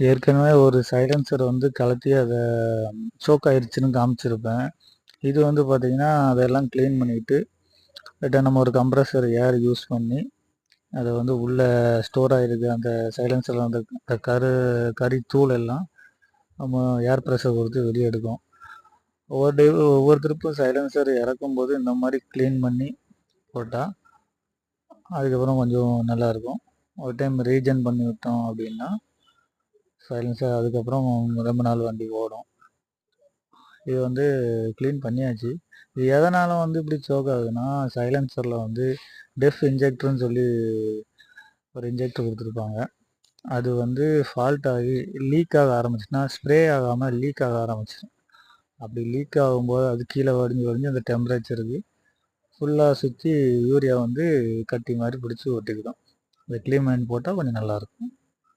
ஏற்கனவே ஒரு சைலன்சர் வந்து கழட்டி அதை சோக் ஆயிடுச்சுன்னு காமிச்சிருப்பேன். இது வந்து பார்த்திங்கன்னா அதெல்லாம் க்ளீன் பண்ணிவிட்டு நம்ம ஒரு கம்ப்ரஸர் ஏர் யூஸ் பண்ணி அதை வந்து உள்ளே ஸ்டோர் ஆகிருக்கு அந்த சைலன்சரில் அந்த கறி தூள் எல்லாம் நம்ம ஏர் ப்ரெஷர் கொடுத்து வெளியே எடுக்கும். ஒவ்வொரு ட்ரிப்பும் சைலன்சர் இறக்கும்போது இந்த மாதிரி க்ளீன் பண்ணி போட்டால் அதுக்கப்புறம் கொஞ்சம் நல்லாயிருக்கும். ஒரு டைம் ரீஜன் பண்ணி விட்டோம் அப்படின்னா சைலன்சர் அதுக்கப்புறம் ரொம்ப நாள் வண்டி ஓடும். இது வந்து க்ளீன் பண்ணியாச்சு. இது எதனால் வந்து இப்படி சோக் ஆகுதுன்னா, சைலன்சரில் வந்து டெஃப் இன்ஜெக்டர்னு சொல்லி ஒரு இன்ஜெக்டர் கொடுத்துருப்பாங்க. அது வந்து ஃபால்ட் ஆகி லீக் ஆக ஆரம்பிச்சுன்னா ஸ்ப்ரே ஆகாமல் லீக் ஆக ஆரம்பிச்சிடும். அப்படி லீக் ஆகும்போது அது கீழே வடிஞ்சு அந்த டெம்பரேச்சருக்கு ஃபுல்லாக சுற்றி யூரியா வந்து கட்டி மாதிரி பிடிச்சி ஒட்டிக்கிடும். அதை க்ளீன் பண்ணி போட்டால் கொஞ்சம் நல்லாயிருக்கும்.